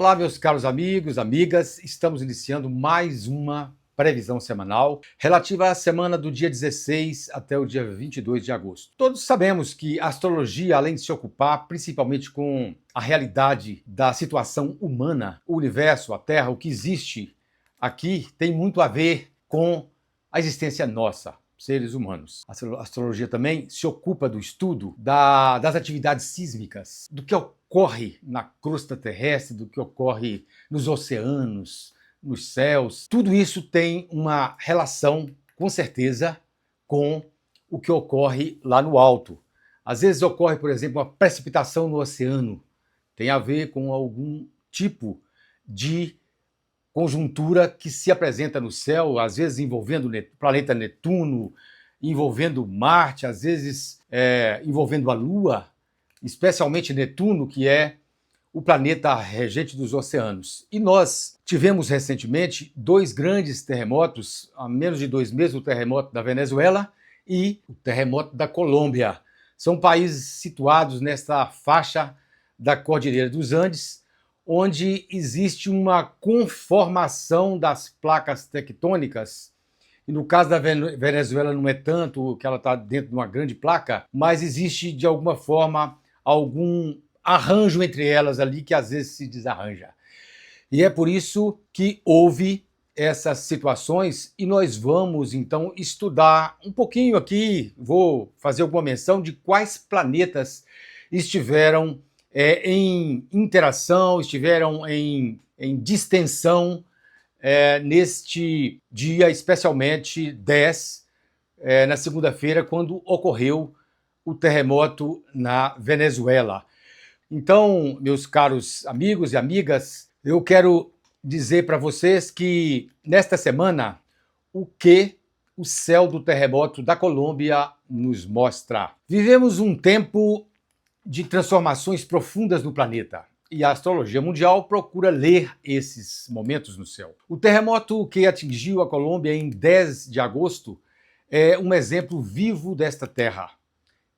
Olá, meus caros amigos, amigas, estamos iniciando mais uma previsão semanal relativa à semana do dia 16 até o dia 22 de agosto. Todos sabemos que a astrologia, além de se ocupar principalmente com a realidade da situação humana, o universo, a Terra, o que existe aqui, tem muito a ver com a existência nossa, seres humanos. A astrologia também se ocupa do estudo das atividades sísmicas, do que ocorre na crosta terrestre, do que ocorre nos oceanos, nos céus. Tudo isso tem uma relação, com certeza, com o que ocorre lá no alto. Às vezes ocorre, por exemplo, uma precipitação no oceano. Tem a ver com algum tipo de conjuntura que se apresenta no céu, às vezes envolvendo o planeta Netuno, envolvendo Marte, às vezes envolvendo a Lua, especialmente Netuno, que é o planeta regente dos oceanos. E nós tivemos recentemente dois grandes terremotos, há menos de 2 meses, o terremoto da Venezuela e o terremoto da Colômbia. São países situados nesta faixa da Cordilheira dos Andes, onde existe uma conformação das placas tectônicas. E no caso da Venezuela não é tanto que ela está dentro de uma grande placa, mas existe de alguma forma algum arranjo entre elas ali que às vezes se desarranja. E é por isso que houve essas situações e nós vamos então estudar um pouquinho aqui, vou fazer alguma menção de quais planetas estiveram em interação, estiveram em distensão neste dia, especialmente 10, na segunda-feira, quando ocorreu o terremoto na Venezuela. Então, meus caros amigos e amigas, eu quero dizer para vocês que nesta semana, o que o céu do terremoto da Colômbia nos mostra. Vivemos um tempo de transformações profundas no planeta. E a astrologia mundial procura ler esses momentos no céu. O terremoto que atingiu a Colômbia em 10 de agosto é um exemplo vivo desta terra,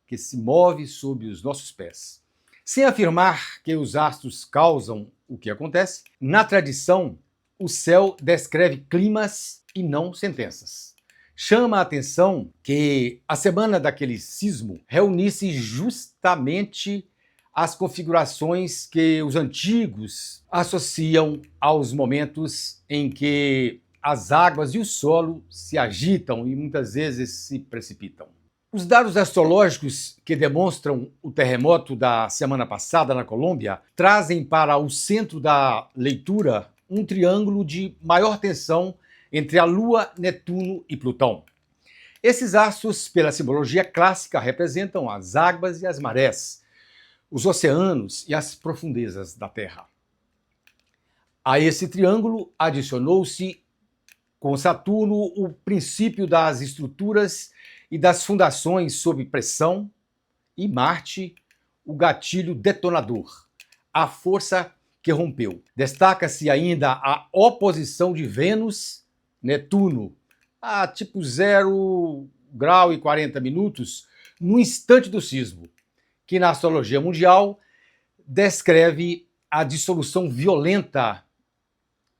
que se move sob os nossos pés. Sem afirmar que os astros causam o que acontece, na tradição, o céu descreve climas e não sentenças. Chama a atenção que a semana daquele sismo reunisse justamente as configurações que os antigos associam aos momentos em que as águas e o solo se agitam e muitas vezes se precipitam. Os dados astrológicos que demonstram o terremoto da semana passada na Colômbia trazem para o centro da leitura um triângulo de maior tensão entre a Lua, Netuno e Plutão. Esses astros, pela simbologia clássica, representam as águas e as marés, os oceanos e as profundezas da Terra. A esse triângulo adicionou-se, com Saturno, o princípio das estruturas e das fundações sob pressão, e Marte, o gatilho detonador, a força que rompeu. Destaca-se ainda a oposição de Vênus, Netuno, a tipo 0 grau e 40 minutos, no instante do sismo, que na astrologia mundial descreve a dissolução violenta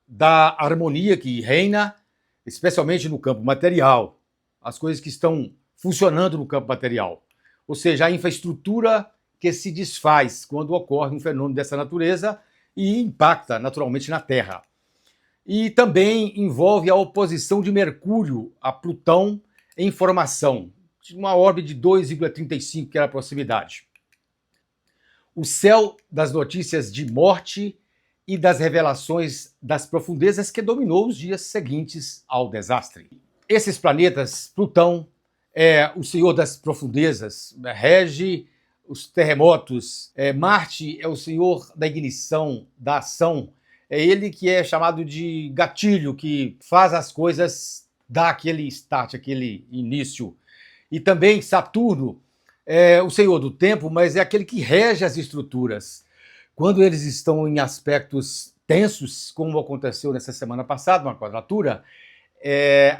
da harmonia que reina, especialmente no campo material, as coisas que estão funcionando no campo material. Ou seja, a infraestrutura que se desfaz quando ocorre um fenômeno dessa natureza e impacta naturalmente na Terra. E também envolve a oposição de Mercúrio a Plutão em formação, de uma órbita de 2,35, que era a proximidade. O céu das notícias de morte e das revelações das profundezas que dominou os dias seguintes ao desastre. Esses planetas, Plutão é o senhor das profundezas, rege os terremotos. Marte é o senhor da ignição, da ação. É ele que é chamado de gatilho, que faz as coisas dar aquele start, aquele início. E também Saturno é o senhor do tempo, mas é aquele que rege as estruturas. Quando eles estão em aspectos tensos, como aconteceu nessa semana passada, uma quadratura,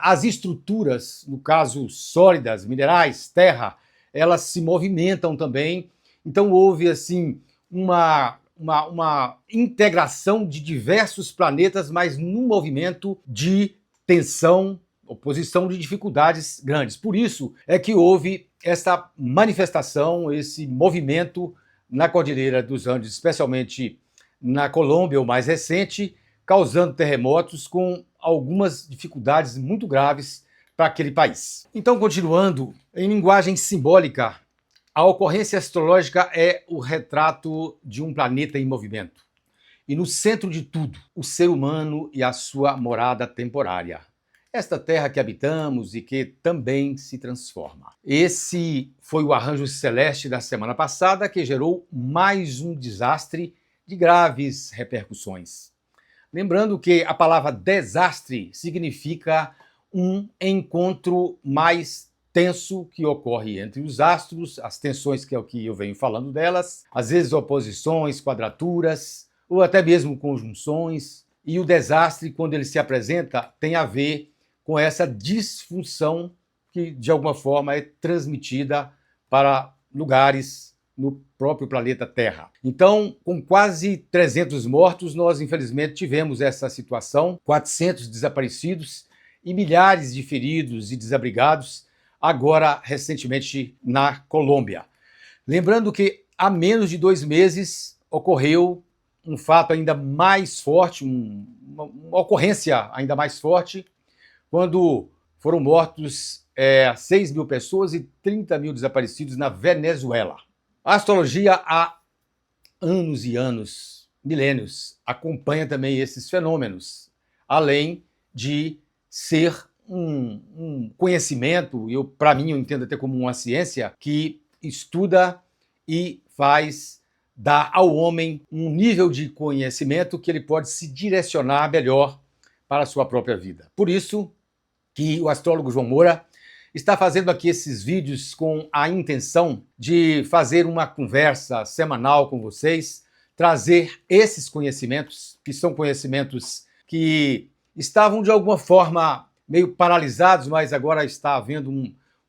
as estruturas, no caso sólidas, minerais, terra, elas se movimentam também. Então houve assim uma uma integração de diversos planetas, mas num movimento de tensão, oposição de dificuldades grandes. Por isso é que houve essa manifestação, esse movimento na Cordilheira dos Andes, especialmente na Colômbia, o mais recente, causando terremotos com algumas dificuldades muito graves para aquele país. Então, continuando, em linguagem simbólica, a ocorrência astrológica é o retrato de um planeta em movimento. E no centro de tudo, o ser humano e a sua morada temporária. Esta terra que habitamos e que também se transforma. Esse foi o arranjo celeste da semana passada que gerou mais um desastre de graves repercussões. Lembrando que a palavra desastre significa um encontro mais tenso que ocorre entre os astros, as tensões que é o que eu venho falando delas, às vezes oposições, quadraturas, ou até mesmo conjunções. E o desastre, quando ele se apresenta, tem a ver com essa disfunção que, de alguma forma, é transmitida para lugares no próprio planeta Terra. Então, com quase 300 mortos, nós, infelizmente, tivemos essa situação, 400 desaparecidos e milhares de feridos e desabrigados, agora, recentemente, na Colômbia. Lembrando que, há menos de 2 meses, ocorreu um fato ainda mais forte, uma ocorrência ainda mais forte, quando foram mortos 6 mil pessoas e 30 mil desaparecidos na Venezuela. A astrologia há anos e anos, milênios, acompanha também esses fenômenos, além de ser um conhecimento, para mim eu entendo até como uma ciência, que estuda e dá ao homem um nível de conhecimento que ele pode se direcionar melhor para a sua própria vida. Por isso que o astrólogo João Moura está fazendo aqui esses vídeos com a intenção de fazer uma conversa semanal com vocês, trazer esses conhecimentos, que são conhecimentos que estavam de alguma forma meio paralisados, mas agora está havendo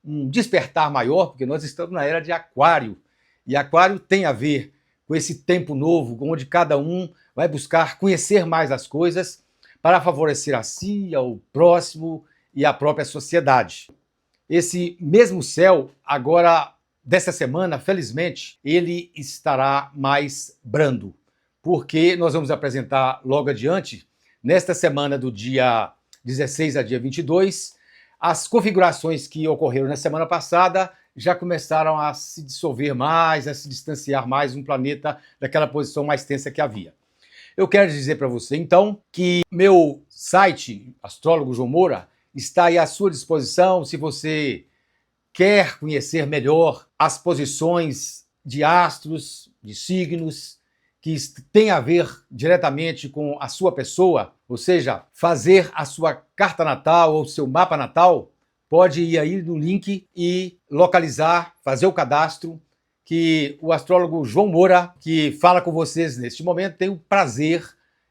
um despertar maior, porque nós estamos na era de Aquário, e Aquário tem a ver com esse tempo novo, onde cada um vai buscar conhecer mais as coisas para favorecer a si, ao próximo e à própria sociedade. Esse mesmo céu, agora, dessa semana, felizmente, ele estará mais brando, porque nós vamos apresentar logo adiante, nesta semana do dia 16 a dia 22, as configurações que ocorreram na semana passada já começaram a se dissolver mais, a se distanciar mais um planeta daquela posição mais tensa que havia. Eu quero dizer para você, então, que meu site, Astrólogo João Moura, está aí à sua disposição se você quer conhecer melhor as posições de astros, de signos, que tem a ver diretamente com a sua pessoa, ou seja, fazer a sua carta natal ou seu mapa natal. Pode ir aí no link e localizar, fazer o cadastro, que o astrólogo João Moura, que fala com vocês neste momento, tem o prazer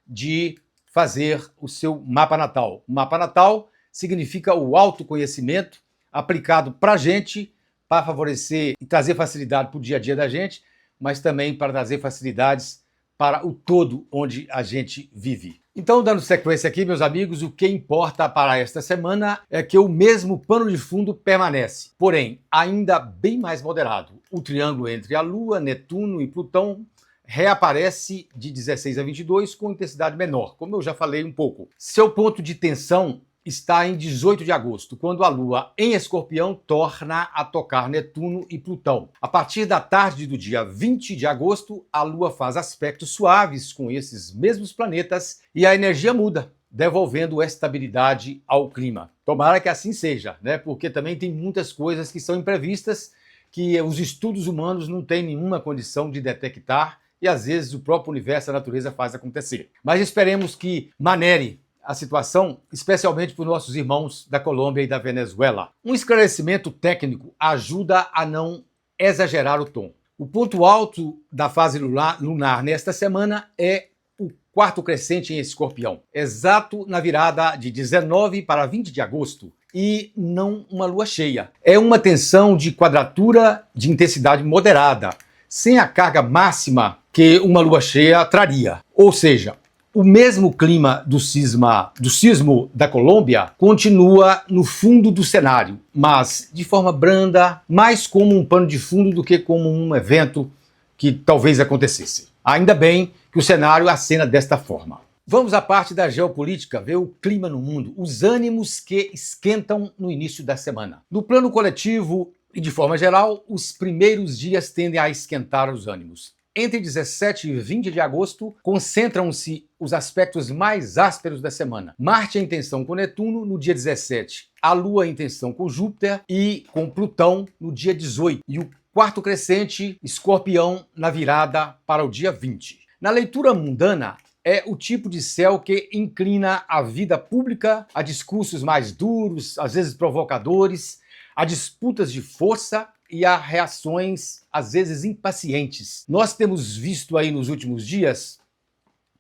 de fazer o seu mapa natal. O mapa natal significa o autoconhecimento aplicado para a gente, para favorecer e trazer facilidade para o dia a dia da gente, mas também para trazer facilidades para o todo onde a gente vive. Então, dando sequência aqui, meus amigos, o que importa para esta semana é que o mesmo pano de fundo permanece, porém, ainda bem mais moderado. O triângulo entre a Lua, Netuno e Plutão reaparece de 16 a 22 com intensidade menor, como eu já falei um pouco. Seu ponto de tensão está em 18 de agosto, quando a Lua em Escorpião torna a tocar Netuno e Plutão. A partir da tarde do dia 20 de agosto, a Lua faz aspectos suaves com esses mesmos planetas e a energia muda, devolvendo estabilidade ao clima. Tomara que assim seja, né? Porque também tem muitas coisas que são imprevistas, que os estudos humanos não têm nenhuma condição de detectar e às vezes o próprio universo, a natureza faz acontecer. Mas esperemos que manere a situação, especialmente para os nossos irmãos da Colômbia e da Venezuela. Um esclarecimento técnico ajuda a não exagerar o tom. O ponto alto da fase lunar nesta semana é o quarto crescente em Escorpião, exato na virada de 19 para 20 de agosto, e não uma lua cheia. É uma tensão de quadratura de intensidade moderada, sem a carga máxima que uma lua cheia traria. Ou seja, o mesmo clima do sismo da Colômbia continua no fundo do cenário, mas de forma branda, mais como um pano de fundo do que como um evento que talvez acontecesse. Ainda bem que o cenário acena desta forma. Vamos à parte da geopolítica, ver o clima no mundo, os ânimos que esquentam no início da semana. No plano coletivo e de forma geral, os primeiros dias tendem a esquentar os ânimos. Entre 17 e 20 de agosto, concentram-se os aspectos mais ásperos da semana. Marte em tensão com Netuno no dia 17, a Lua em tensão com Júpiter e com Plutão no dia 18, e o quarto crescente, Escorpião, na virada para o dia 20. Na leitura mundana, é o tipo de céu que inclina a vida pública a discursos mais duros, às vezes provocadores, a disputas de força e a reações, às vezes, impacientes. Nós temos visto aí nos últimos dias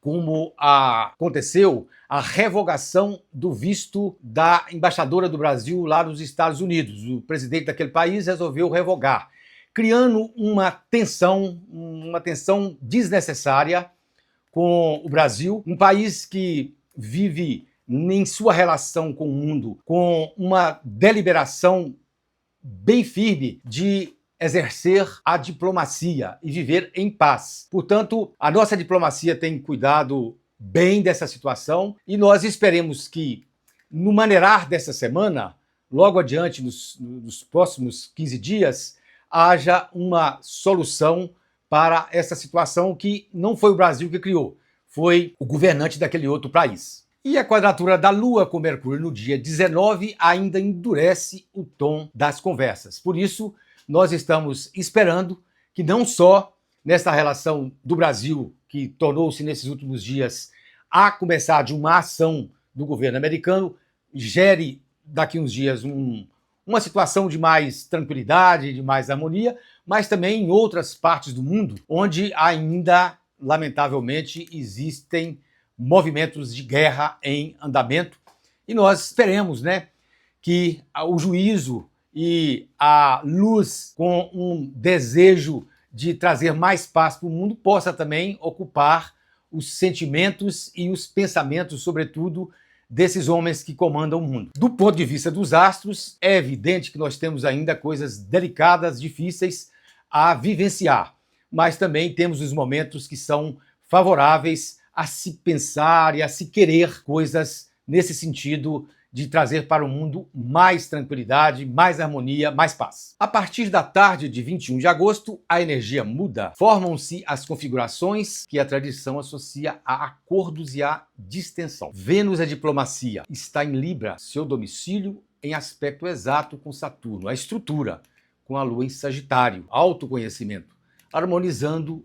como aconteceu a revogação do visto da embaixadora do Brasil lá nos Estados Unidos. O presidente daquele país resolveu revogar, criando uma tensão desnecessária com o Brasil, um país que vive em sua relação com o mundo com uma deliberação bem firme de exercer a diplomacia e viver em paz. Portanto, a nossa diplomacia tem cuidado bem dessa situação e nós esperemos que, no maneirar dessa semana, logo adiante, nos próximos 15 dias, haja uma solução para essa situação que não foi o Brasil que criou, foi o governante daquele outro país. E a quadratura da Lua com Mercúrio no dia 19 ainda endurece o tom das conversas. Por isso, nós estamos esperando que não só nessa relação do Brasil, que tornou-se nesses últimos dias a começar de uma ação do governo americano, gere daqui uns dias uma situação de mais tranquilidade, de mais harmonia, mas também em outras partes do mundo, onde ainda, lamentavelmente, existem movimentos de guerra em andamento. E nós esperemos, que o juízo e a luz, com um desejo de trazer mais paz para o mundo, possa também ocupar os sentimentos e os pensamentos, sobretudo, desses homens que comandam o mundo. Do ponto de vista dos astros, é evidente que nós temos ainda coisas delicadas, difíceis a vivenciar, mas também temos os momentos que são favoráveis a se pensar e a se querer coisas nesse sentido de trazer para o mundo mais tranquilidade, mais harmonia, mais paz. A partir da tarde de 21 de agosto, a energia muda. Formam-se as configurações que a tradição associa a acordos e a distensão. Vênus, a diplomacia, está em Libra, seu domicílio em aspecto exato com Saturno. A estrutura, com a Lua em Sagitário. Autoconhecimento, harmonizando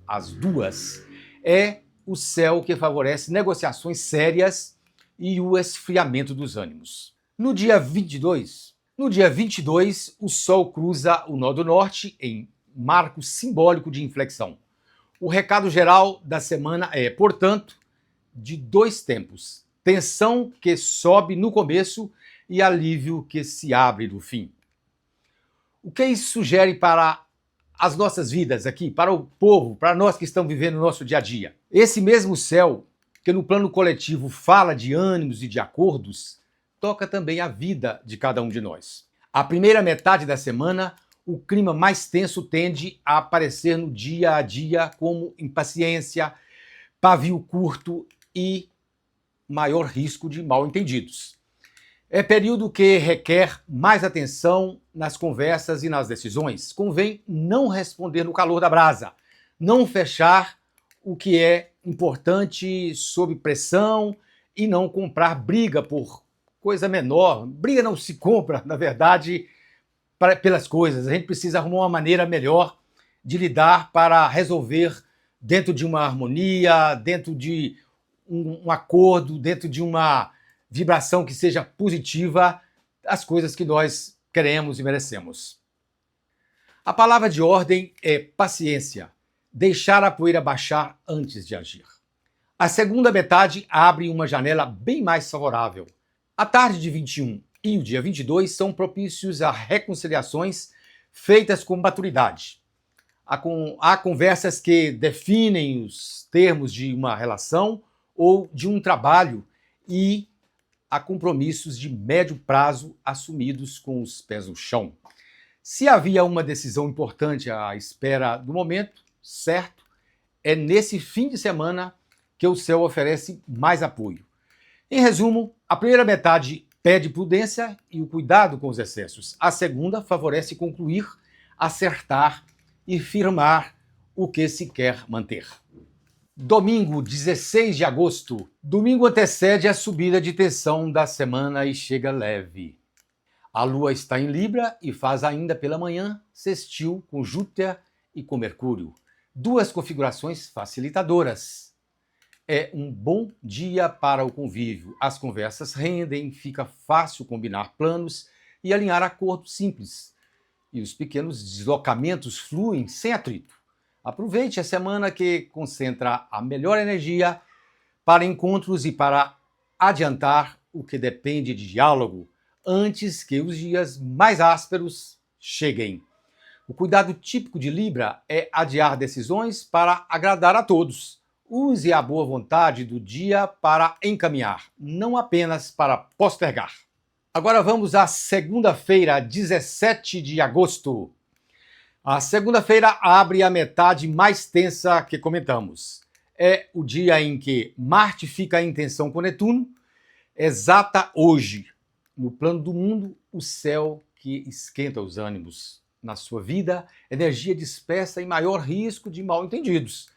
as duas. É o céu que favorece negociações sérias e o esfriamento dos ânimos. No dia 22, o Sol cruza o nó do norte em marco simbólico de inflexão. O recado geral da semana é, portanto, de dois tempos: tensão que sobe no começo e alívio que se abre no fim. O que isso sugere para as nossas vidas aqui, para o povo, para nós que estamos vivendo o nosso dia a dia? Esse mesmo céu, que no plano coletivo fala de ânimos e de acordos, toca também a vida de cada um de nós. A primeira metade da semana, o clima mais tenso tende a aparecer no dia a dia como impaciência, pavio curto e maior risco de mal-entendidos. É período que requer mais atenção nas conversas e nas decisões. Convém não responder no calor da brasa, não fechar o que é importante sob pressão e não comprar briga por coisa menor. Briga não se compra, na verdade, pelas coisas. A gente precisa arrumar uma maneira melhor de lidar para resolver dentro de uma harmonia, dentro de um acordo, dentro de uma vibração que seja positiva, as coisas que nós queremos e merecemos. A palavra de ordem é paciência, deixar a poeira baixar antes de agir. A segunda metade abre uma janela bem mais favorável. A tarde de 21 e o dia 22 são propícios a reconciliações feitas com maturidade. Há conversas que definem os termos de uma relação ou de um trabalho e há compromissos de médio prazo assumidos com os pés no chão. Se havia uma decisão importante à espera do momento certo, é nesse fim de semana que o céu oferece mais apoio. Em resumo, a primeira metade pede prudência e o cuidado com os excessos. A segunda favorece concluir, acertar e firmar o que se quer manter. Domingo, 16 de agosto. Domingo antecede a subida de tensão da semana e chega leve. A Lua está em Libra e faz ainda pela manhã sextil com Júpiter e com Mercúrio. Duas configurações facilitadoras. É um bom dia para o convívio. As conversas rendem, fica fácil combinar planos e alinhar acordos simples. E os pequenos deslocamentos fluem sem atrito. Aproveite a semana que concentra a melhor energia para encontros e para adiantar o que depende de diálogo antes que os dias mais ásperos cheguem. O cuidado típico de Libra é adiar decisões para agradar a todos. Use a boa vontade do dia para encaminhar, não apenas para postergar. Agora vamos à segunda-feira, 17 de agosto. A segunda-feira abre a metade mais tensa que comentamos. É o dia em que Marte fica em tensão com Netuno, exata hoje. No plano do mundo, o céu que esquenta os ânimos. Na sua vida, energia dispersa e maior risco de mal-entendidos.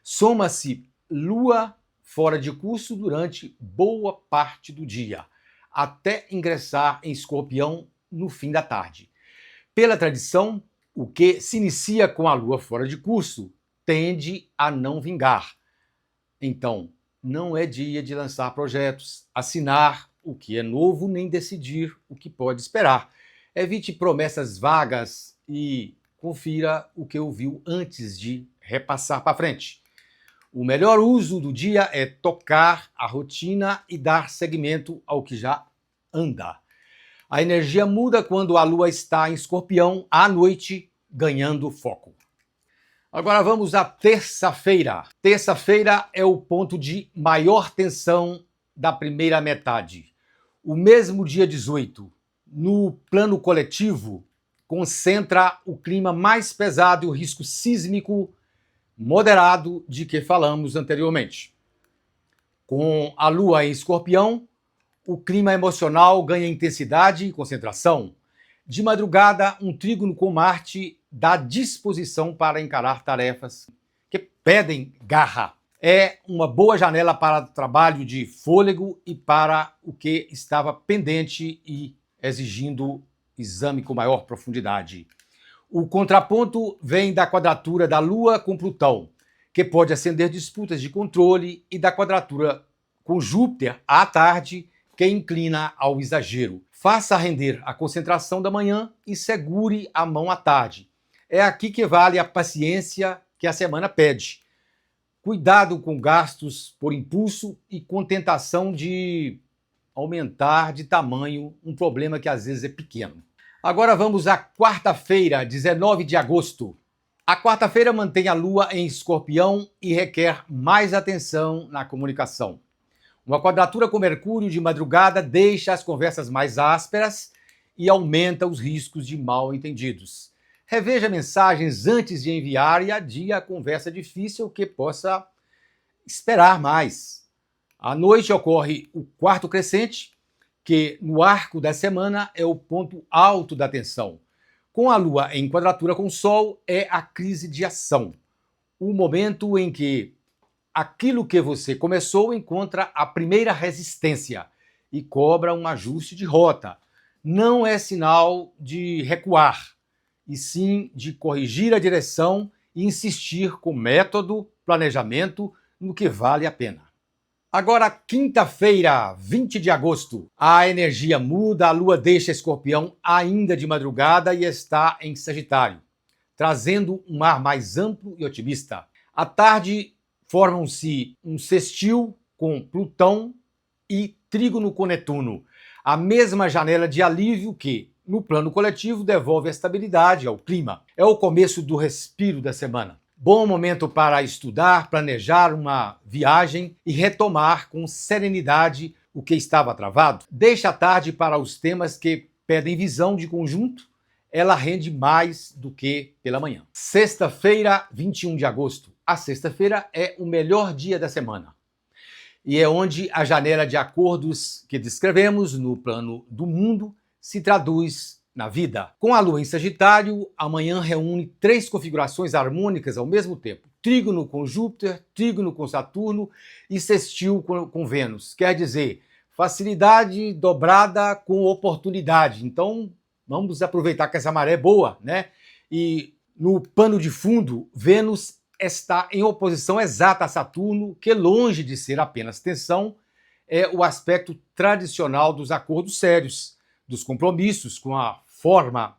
Soma-se Lua fora de curso durante boa parte do dia, até ingressar em Escorpião no fim da tarde. Pela tradição, o que se inicia com a Lua fora de curso tende a não vingar. Então, não é dia de lançar projetos, assinar o que é novo, nem decidir o que pode esperar. Evite promessas vagas e confira o que ouviu antes de repassar para frente. O melhor uso do dia é tocar a rotina e dar seguimento ao que já anda. A energia muda quando a Lua está em Escorpião à noite, ganhando foco. Agora vamos à terça-feira. Terça-feira é o ponto de maior tensão da primeira metade. O mesmo dia 18, no plano coletivo, concentra o clima mais pesado e o risco sísmico moderado de que falamos anteriormente. Com a Lua em Escorpião, o clima emocional ganha intensidade e concentração. De madrugada, um trígono com Marte dá disposição para encarar tarefas que pedem garra. É uma boa janela para trabalho de fôlego e para o que estava pendente e exigindo exame com maior profundidade. O contraponto vem da quadratura da Lua com Plutão, que pode acender disputas de controle, e da quadratura com Júpiter à tarde, que inclina ao exagero. Faça render a concentração da manhã e segure a mão à tarde. É aqui que vale a paciência que a semana pede. Cuidado com gastos por impulso e com tentação de aumentar de tamanho um problema que às vezes é pequeno. Agora vamos à quarta-feira, 19 de agosto. A quarta-feira mantém a Lua em Escorpião e requer mais atenção na comunicação. Uma quadratura com Mercúrio de madrugada deixa as conversas mais ásperas e aumenta os riscos de mal-entendidos. Reveja mensagens antes de enviar e adie a conversa difícil que possa esperar mais. À noite ocorre o quarto crescente, que no arco da semana é o ponto alto da tensão. Com a Lua em quadratura com o Sol, é a crise de ação. O momento em que aquilo que você começou encontra a primeira resistência e cobra um ajuste de rota. Não é sinal de recuar, e sim de corrigir a direção e insistir com método, planejamento, no que vale a pena. Agora, quinta-feira, 20 de agosto, a energia muda, a Lua deixa Escorpião ainda de madrugada e está em Sagitário, trazendo um ar mais amplo e otimista. À tarde, formam-se um sextil com Plutão e trígono com Netuno, a mesma janela de alívio que, no plano coletivo, devolve estabilidade ao clima. É o começo do respiro da semana. Bom momento para estudar, planejar uma viagem e retomar com serenidade o que estava travado. Deixa a tarde para os temas que pedem visão de conjunto. Ela rende mais do que pela manhã. Sexta-feira, 21 de agosto. A sexta-feira é o melhor dia da semana. E é onde a janela de acordos que descrevemos no plano do mundo se traduz na vida. Com a Lua em Sagitário, amanhã reúne 3 configurações harmônicas ao mesmo tempo. Trígono com Júpiter, trígono com Saturno e sextil com Vênus. Quer dizer, facilidade dobrada com oportunidade. Então, vamos aproveitar que essa maré é boa, né? E no pano de fundo, Vênus está em oposição exata a Saturno, que longe de ser apenas tensão, é o aspecto tradicional dos acordos sérios, dos compromissos com a forma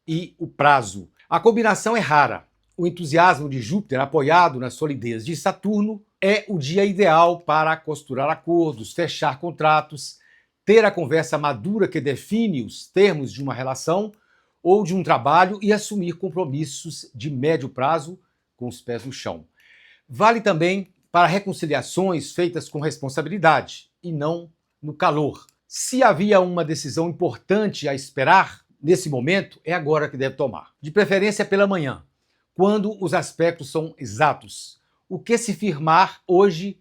e o prazo. A combinação é rara. O entusiasmo de Júpiter, apoiado na solidez de Saturno, é o dia ideal para costurar acordos, fechar contratos, ter a conversa madura que define os termos de uma relação ou de um trabalho e assumir compromissos de médio prazo com os pés no chão. Vale também para reconciliações feitas com responsabilidade e não no calor. Se havia uma decisão importante a esperar nesse momento, é agora que deve tomar. De preferência pela manhã, quando os aspectos são exatos. O que se firmar hoje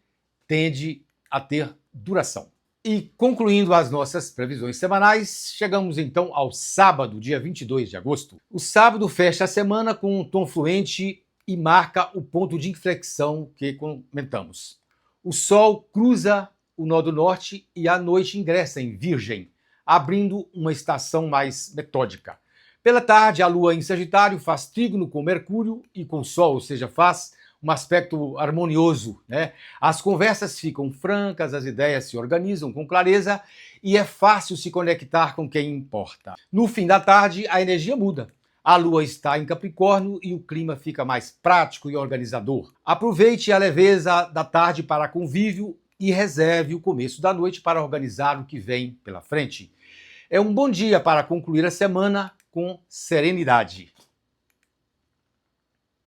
tende a ter duração. E concluindo as nossas previsões semanais, chegamos então ao sábado, dia 22 de agosto. O sábado fecha a semana com um tom fluente e marca o ponto de inflexão que comentamos. O Sol cruza o nó do norte e a noite ingressa em Virgem, abrindo uma estação mais metódica. Pela tarde, a Lua em Sagitário faz trígono com Mercúrio e com Sol, ou seja, faz um aspecto harmonioso, né? As conversas ficam francas, as ideias se organizam com clareza e é fácil se conectar com quem importa. No fim da tarde, a energia muda. A Lua está em Capricórnio e o clima fica mais prático e organizador. Aproveite a leveza da tarde para convívio e reserve o começo da noite para organizar o que vem pela frente. É um bom dia para concluir a semana com serenidade.